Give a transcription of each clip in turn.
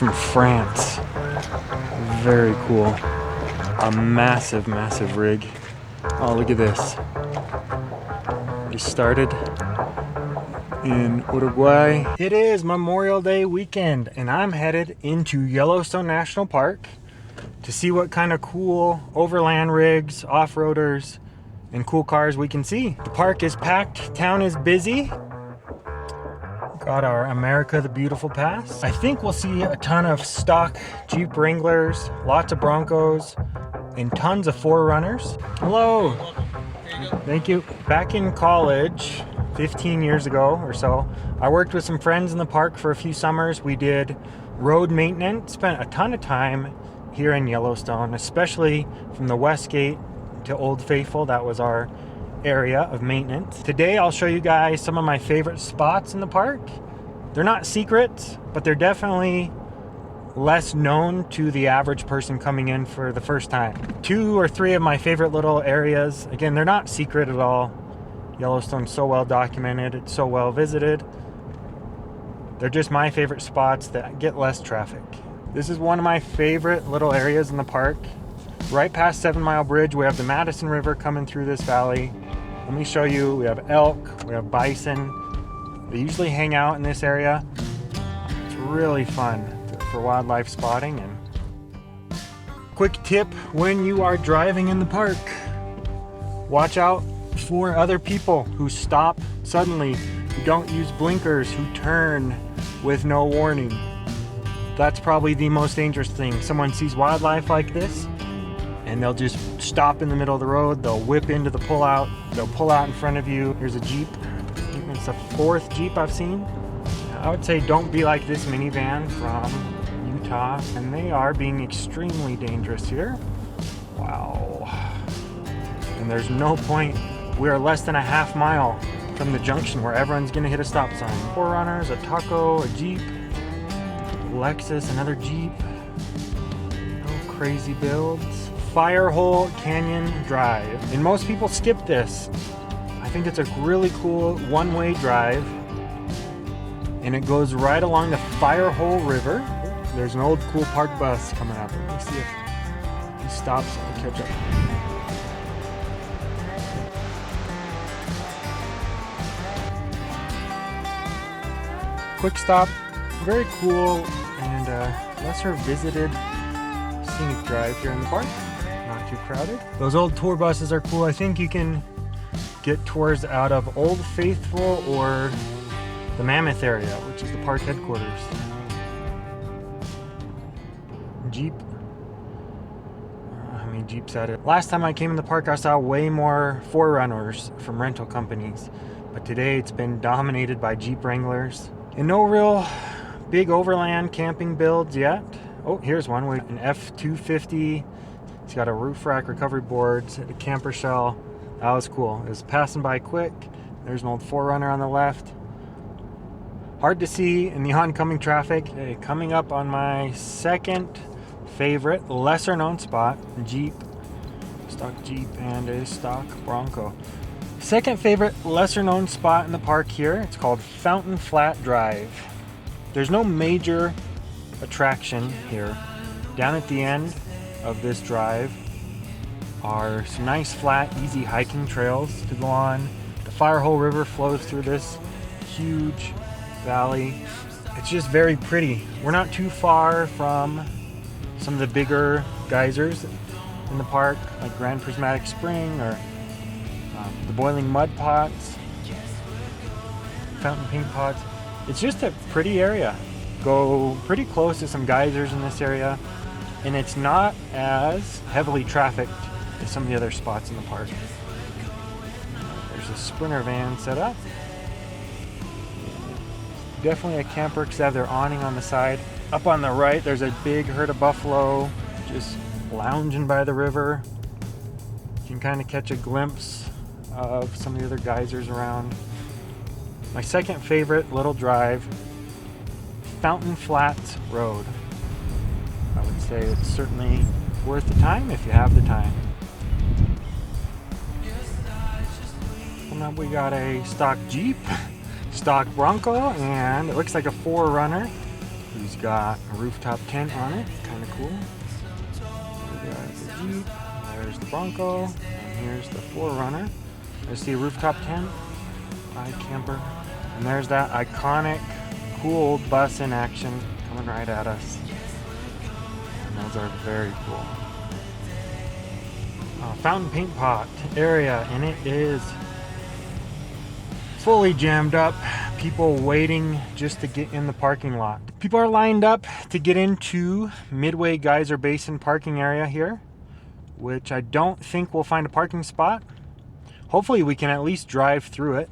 from France. Very cool. A massive, massive rig. Oh, look at this. They started in Uruguay. It is Memorial Day weekend, and I'm headed into Yellowstone National Park to see what kind of cool overland rigs, off-roaders, and cool cars we can see. The park is packed, town is busy. Got our America the Beautiful pass. I think we'll see a ton of stock Jeep Wranglers, lots of Broncos, and tons of 4Runners. Hello. Thank you. Back in college, 15 years ago or so, I worked with some friends in the park for a few summers. We did road maintenance, spent a ton of time here in Yellowstone, especially from the West Gate to Old Faithful. That was our area of maintenance. Today I'll show you guys some of my favorite spots in the park. They're not secrets, but they're definitely less known to the average person coming in for the first time. 2 or 3 of my favorite little areas. Again, they're not secret at all. Yellowstone's so well documented, it's so well visited. They're just my favorite spots that get less traffic. This is one of my favorite little areas in the park. Right past 7 Mile Bridge, we have the Madison River coming through this valley. Let me show you, we have elk, we have bison. They usually hang out in this area. It's really fun for wildlife spotting. And quick tip when you are driving in the park, watch out for other people who stop suddenly, who don't use blinkers, who turn with no warning. That's probably the most dangerous thing. Someone sees wildlife like this and they'll just stop in the middle of the road. They'll whip into the pullout. They'll pull out in front of you. Here's a Jeep. It's the 4th Jeep I've seen. I would say don't be like this minivan from Utah. And they are being extremely dangerous here. Wow. And there's no point. We are less than a half mile from the junction where everyone's gonna hit a stop sign. 4Runners, a Taco, a Jeep, Lexus, another Jeep. No crazy builds. Firehole Canyon Drive. And most people skip this. I think it's a really cool one-way drive. And it goes right along the Firehole River. There's an old cool park bus coming up. Let me see if he stops and I'll catch up. Quick stop. Very cool and lesser visited scenic drive here in the park. Not too crowded. Those old tour buses are cool. I think you can get tours out of Old Faithful or the Mammoth area, which is the park headquarters. Jeep. How many Jeeps at it? Last time I came in the park, I saw way more 4Runners from rental companies, but today it's been dominated by Jeep Wranglers. And no real big overland camping builds yet. Oh, here's one with an F250. It's got a roof rack recovery boards, a camper shell. That was cool. It was passing by quick. There's an old 4Runner on the left. Hard to see in the oncoming traffic. Hey, coming up on my second favorite, lesser known spot, Jeep. Stock Jeep and a stock Bronco. Second favorite, lesser known spot in the park here. It's called Fountain Flat Drive. There's no major attraction here. Down at the end of this drive are some nice flat easy hiking trails to go on. The Firehole River flows through this huge valley. It's just very pretty. We're not too far from some of the bigger geysers in the park, like Grand Prismatic Spring or the boiling mud pots, fountain paint pots. It's just a pretty area. Go pretty close to some geysers in this area, and it's not as heavily trafficked as some of the other spots in the park. There's a Sprinter van set up. Definitely a camper because they have their awning on the side. Up on the right, there's a big herd of buffalo just lounging by the river. You can kind of catch a glimpse of some of the other geysers around. My second favorite little drive, Fountain Flats Road. I would say it's certainly worth the time if you have the time. Coming up, we got a stock Jeep, stock Bronco, and it looks like a 4Runner. He's got a rooftop tent on it, kind of cool. There's the Jeep, there's the Bronco, and here's the 4Runner. There's the rooftop tent, camper, and there's that iconic, cool old bus in action coming right at us. And those are very cool. Fountain paint pot area, and it is fully jammed up. People waiting just to get in the parking lot. People are lined up to get into Midway Geyser Basin parking area here, which I don't think we'll find a parking spot. Hopefully we can at least drive through it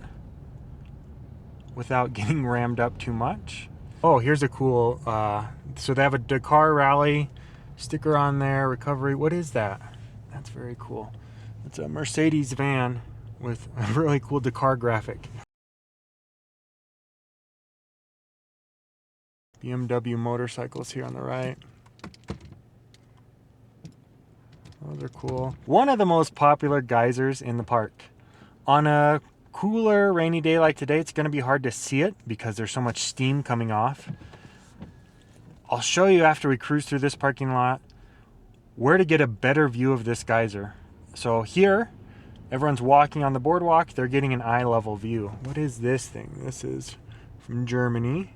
without getting rammed up too much. Oh, here's a cool, so they have a Dakar Rally sticker on there, recovery. What is that? That's very cool. It's a Mercedes van with a really cool Dakar graphic. BMW motorcycles here on the right. Those are cool. One of the most popular geysers in the park. On a cooler, rainy day like today, it's going to be hard to see it because there's so much steam coming off. I'll show you after we cruise through this parking lot where to get a better view of this geyser. So here, everyone's walking on the boardwalk. They're getting an eye level view. What is this thing? This is from Germany.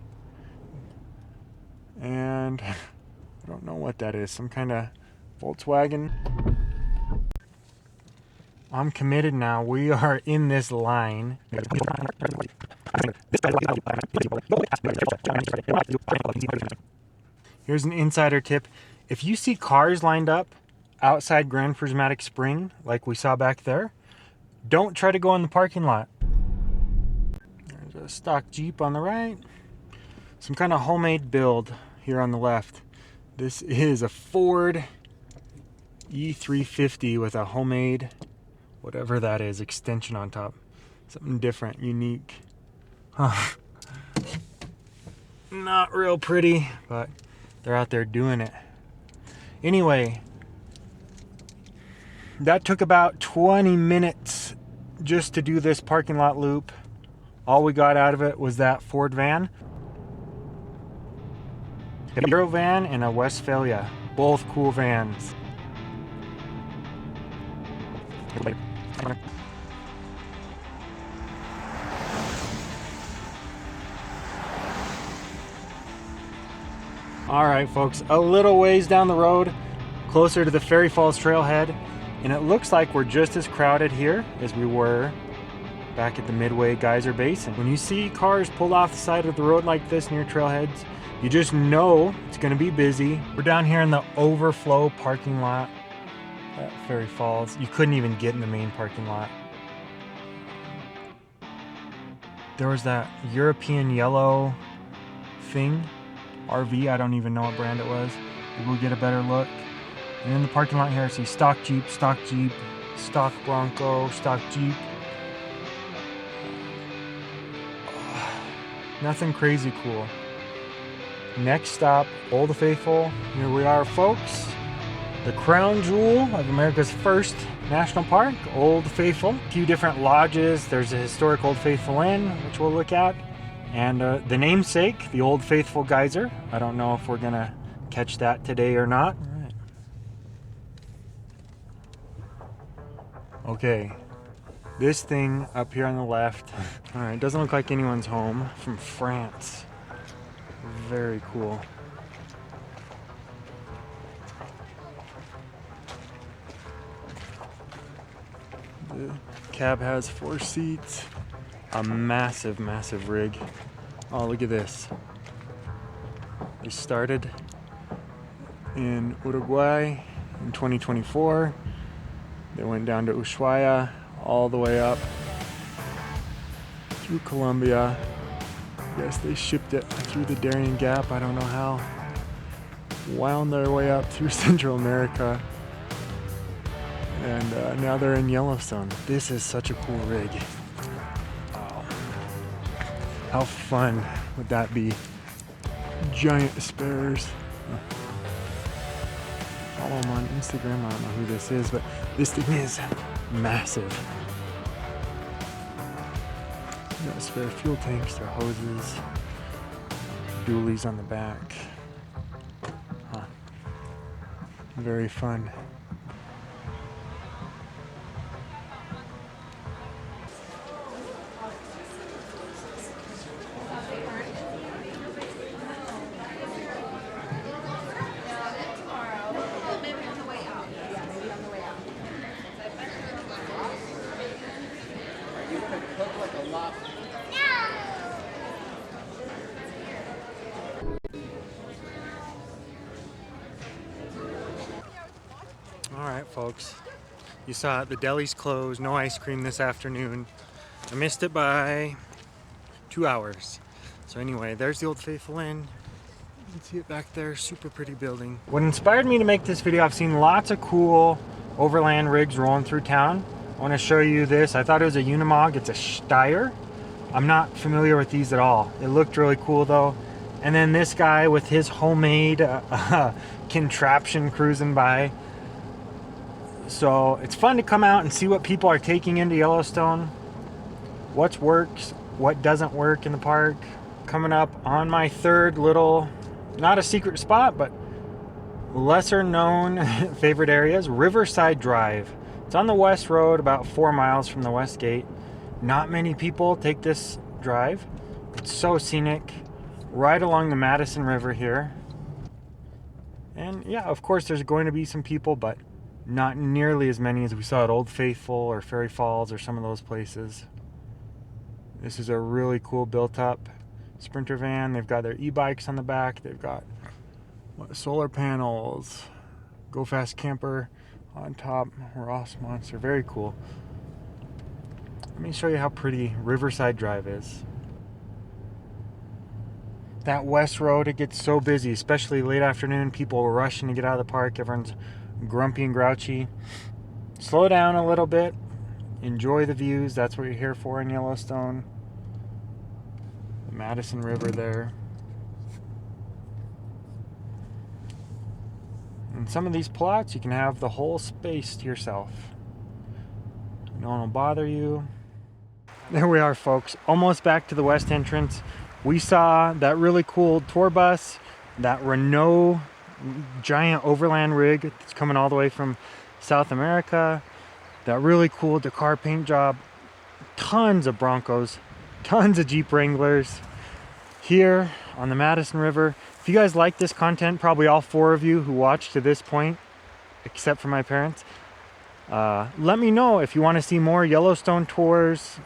And I don't know what that is. Some kind of Volkswagen. I'm committed now. We are in this line. Here's an insider tip. If you see cars lined up outside Grand Prismatic Spring, like we saw back there, don't try to go in the parking lot. There's a stock Jeep on the right. Some kind of homemade build here on the left. This is a Ford E350 with a homemade, whatever that is, extension on top. Something different, unique. Huh. Not real pretty, but they're out there doing it. Anyway, that took about 20 minutes just to do this parking lot loop. All we got out of it was that Ford van. A Euro van and a Westphalia. Both cool vans. All right, folks, a little ways down the road, closer to the Fairy Falls trailhead, and it looks like we're just as crowded here as we were back at the Midway Geyser Basin. When you see cars pulled off the side of the road like this near trailheads, you just know it's going to be busy. We're down here in the overflow parking lot at Fairy Falls. You couldn't even get in the main parking lot. There was that European yellow thing, RV, I don't even know what brand it was. We'll get a better look. And in the parking lot here, I see stock Jeep, stock Bronco, stock Jeep. Nothing crazy cool. Next stop, Old Faithful. Here we are, folks. The crown jewel of America's first national park, Old Faithful. A few different lodges. There's a historic Old Faithful Inn, which we'll look at. And the namesake, the Old Faithful Geyser. I don't know if we're gonna catch that today or not. All right. Okay, this thing up here on the left. All right, doesn't look like anyone's home. From France. Very cool. The cab has 4 seats. A massive, massive rig. Oh, look at this. They started in Uruguay in 2024. They went down to Ushuaia, all the way up through Colombia. I guess they shipped it through the Darien Gap, I don't know how. Wound their way up through Central America. And now they're in Yellowstone. This is such a cool rig. Wow. How fun would that be? Giant spares. Follow him on Instagram. I don't know who this is, but this thing is massive. Got spare fuel tanks, their hoses. dualies on the back. Huh. Very fun. Alright folks, you saw it, the deli's closed, no ice cream this afternoon. I missed it by 2 hours. So anyway, there's the Old Faithful Inn. You can see it back there, super pretty building. What inspired me to make this video, I've seen lots of cool overland rigs rolling through town. I want to show you this. I thought it was a Unimog, it's a Steyr. I'm not familiar with these at all. It looked really cool though. And then this guy with his homemade contraption cruising by. So it's fun to come out and see what people are taking into Yellowstone. What works, what doesn't work in the park. Coming up on my third little, not a secret spot, but lesser known favorite areas, Riverside Drive. It's on the West Road, about 4 miles from the West Gate. Not many people take this drive. It's so scenic, right along the Madison River here. And yeah, of course there's going to be some people, but not nearly as many as we saw at Old Faithful or Fairy Falls or some of those places. This is a really cool built up Sprinter van. They've got their e-bikes on the back. They've got solar panels, Go Fast Camper on top, Ross Monster. Very cool. Let me show you how pretty Riverside Drive is. That West Road, it gets so busy, especially late afternoon. People are rushing to get out of the park. Everyone's grumpy and grouchy. Slow down a little bit. Enjoy the views. That's what you're here for in Yellowstone. The Madison River there. And some of these plots, you can have the whole space to yourself. No one will bother you. There we are, folks. Almost back to the west entrance. We saw that really cool tour bus, that Renault giant overland rig that's coming all the way from South America, that really cool Dakar paint job, tons of Broncos, tons of Jeep Wranglers here on the Madison River. If you guys like this content, probably all 4 of you who watched to this point, except for my parents, let me know if you want to see more Yellowstone tours.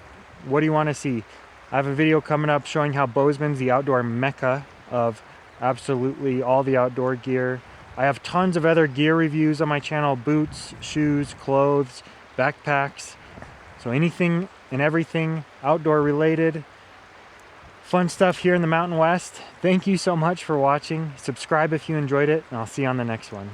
What do you want to see? I have a video coming up showing how Bozeman's the outdoor mecca of absolutely all the outdoor gear. I have tons of other gear reviews on my channel: boots, shoes, clothes, backpacks. So anything and everything outdoor related. Fun stuff here in the Mountain West. Thank you so much for watching. Subscribe if you enjoyed it, and I'll see you on the next one.